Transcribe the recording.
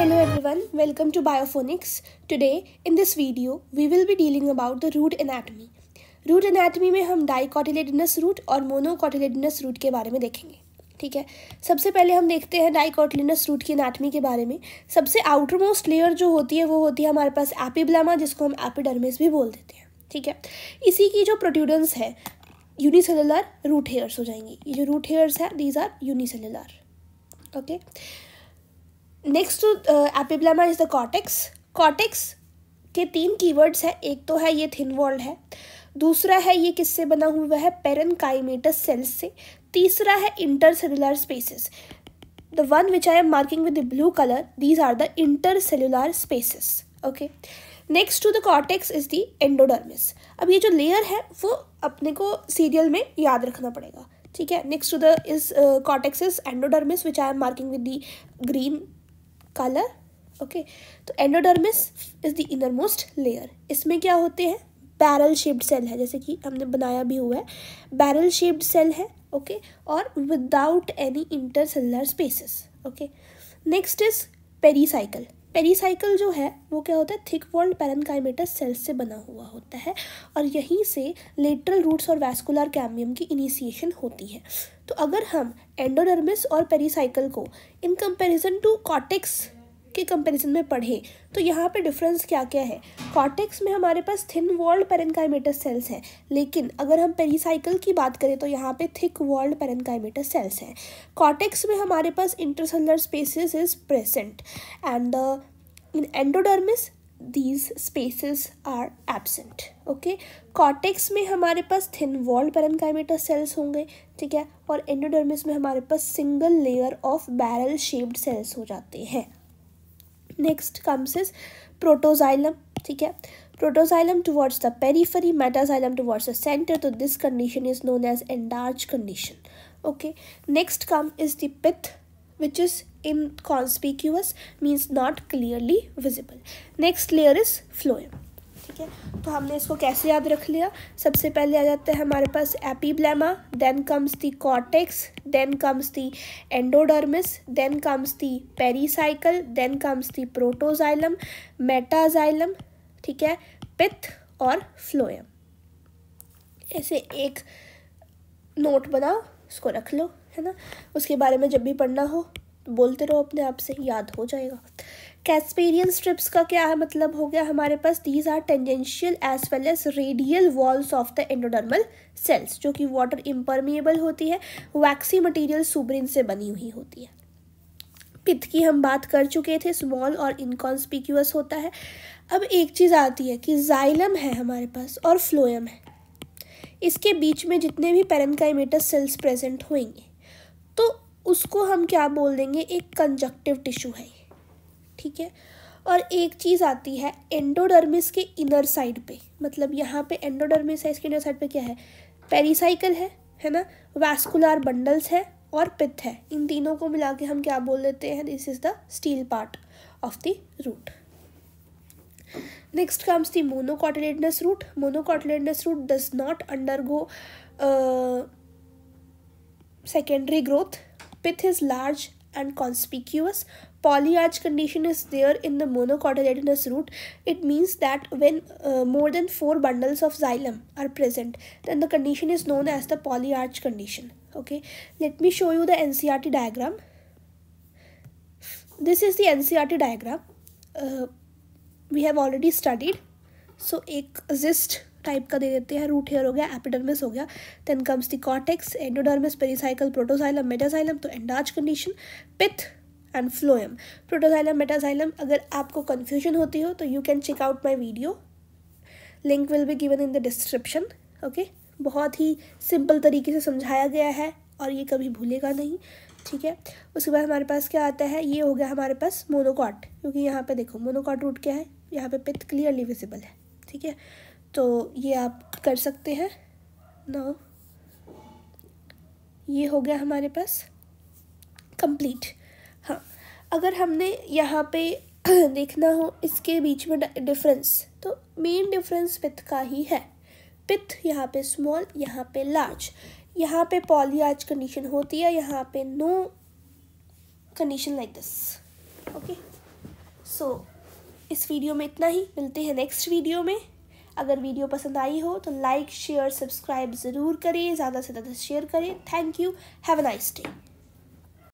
Hello everyone, welcome to Biophonics. Today in this video we will be dealing about the root anatomy. Root anatomy में हम डाइकोटिलेडनस root और मोनोकोटिलेडनस root के बारे में देखेंगे. ठीक है, सबसे पहले हम देखते हैं डाइकोटिलेडनस रूट की एनाटमी के बारे में. सबसे आउटर मोस्ट लेयर जो होती है वो होती है हमारे पास एपिब्लेमा, जिसको हम एपिडर्मिस भी बोल देते हैं. ठीक है, इसी की जो प्रोट्रूडेंस है यूनिसेलुलर रूट हेयर्स हो जाएंगी. ये जो रूट हेयर्स है these are unicellular. Okay, next to epiblema is the cortex. Cortex के तीन कीवर्ड्स है. एक तो है ये थिन वॉल्ड है, दूसरा है ये किससे बना हुआ है, पेरेनकाइमेटस सेल्स से, तीसरा है intercellular spaces. The one which I am marking with the blue colour, these are the intercellular spaces. Okay, next to the cortex is the endodermis. अब ये जो लेयर है वो अपने को सीरियल में याद रखना पड़ेगा. ठीक है, next to the is cortex is endodermis which I am marking with the green colour. Okay, तो endodermis is the inner most layer. इसमें क्या होते हैं, बैरल शेप्ड सेल है, जैसे कि हमने बनाया भी हुआ है. बैरल शेप्ड सेल है. ओके, और without any intercellular spaces. Okay, next is pericycle. Pericycle जो है वो क्या होता है, थिक वॉल्ड पेरेनकाइमेटस सेल्स से बना हुआ होता है और यहीं से लेटरल रूट्स और वैस्कुलर कैम्बियम की इनिशिएशन होती है. तो अगर हम एंडोडर्मिस और पेरीसाइकल को इन कंपैरिजन टू कॉर्टेक्स के कंपैरिजन में पढ़ें तो यहाँ पे डिफरेंस क्या क्या है. कॉर्टेक्स में हमारे पास थिन वॉल्ड पेरेनकाइमेटस सेल्स हैं, लेकिन अगर हम पेरीसाइकल की बात करें तो यहाँ पे थिक वॉल्ड पेरेनकाइमेटस सेल्स हैं. कॉर्टेक्स में हमारे पास intercellular spaces is present and in endodermis these spaces are absent. Okay, cortex में हमारे पास थिन वॉल्ड पेरेनकाइमेटस सेल्स होंगे. ठीक है, और एंडोडर्मिस में हमारे पास single layer of barrel shaped cells हो जाते हैं. Next comes is protoxylem. ठीक है, protoxylem towards the periphery, metaxylem towards the centre. तो this condition is known as endarch condition. Okay, next come is the pith which is inconspicuous, means not clearly visible. Next layer is phloem. ठीक है, तो हमने इसको कैसे याद रख लिया. सबसे पहले आ जाता है हमारे पास epiblema, then comes the cortex, then comes the endodermis, then comes the pericycle, then comes the protoxylem, metaxylem. ठीक है, पिथ और फ्लोएम. ऐसे एक नोट बनाओ, उसको रख लो, है ना. उसके बारे में जब भी पढ़ना हो बोलते रहो, अपने आप से याद हो जाएगा. कैस्पेरियन स्ट्रिप्स का क्या मतलब हो गया हमारे पास, these are tangential as well as radial walls of the endodermal cells, जो कि वाटर इम्परमिएबल होती है, वैक्सी मटेरियल सुब्रिन से बनी हुई होती है. पिथ की हम बात कर चुके थे, स्मॉल और इनकॉन्स्पिक्यूअस होता है. अब एक चीज़ आती है कि जाइलम है हमारे पास और फ्लोएम है. इसके बीच में जितने भी पेरेनकाइमेटस सेल्स प्रेजेंट होंगे तो उसको हम क्या बोल देंगे, एक कंजक्टिव टिश्यू है. ठीक है, और एक चीज़ आती है एंडोडर्मिस के इनर साइड पे, मतलब यहाँ पे एंडोडर्मिस है, इसके इनर साइड पे क्या है, पेरीसाइकल है ना, वैस्कुलर बंडल्स है और पिथ है. इन तीनों को मिला के हम क्या बोल देते हैं, this is the stele part of the root. Next comes the monocotyledonous root. Monocotyledonous root does not undergo secondary growth. Pith is large and conspicuous. Polyarch condition is there in the monocotyledonous root. It means that when more than 4 bundles of xylem are present, then the condition is known as the polyarch condition. Okay, let me show you the NCERT diagram. This is the NCERT diagram. We have already studied. So एक gist type का दे देते हैं. Root hair हो गया, epidermis हो गया, then comes the cortex, endodermis, pericycle, protoxylem, metaxylem. तो endarch condition, pith and phloem. Protoxylem, metaxylem. अगर आपको कन्फ्यूजन होती हो तो you can check out my video, link will be given in the description. Okay, बहुत ही सिंपल तरीके से समझाया गया है और ये कभी भूलेगा नहीं. ठीक है, उसके बाद हमारे पास क्या आता है, ये हो गया हमारे पास मोनोकॉट, क्योंकि यहाँ पे देखो मोनोकॉट रूट क्या है, यहाँ पे पिथ क्लियरली विजिबल है. ठीक है, तो ये आप कर सकते हैं. नो, ये हो गया हमारे पास कंप्लीट. हाँ, अगर हमने यहाँ पे देखना हो इसके बीच में डिफरेंस, तो मेन डिफरेंस पिथ का ही है. पिथ यहाँ पे स्मॉल, यहाँ पे लार्ज. यहाँ पे पॉलीआर्च कंडीशन होती है, यहाँ पे no condition like this. Okay, इस वीडियो में इतना ही, मिलते हैं नेक्स्ट वीडियो में। अगर वीडियो पसंद आई हो तो लाइक शेयर सब्सक्राइब ज़रूर करें, ज़्यादा से ज़्यादा शेयर करें। Thank you, have a nice day.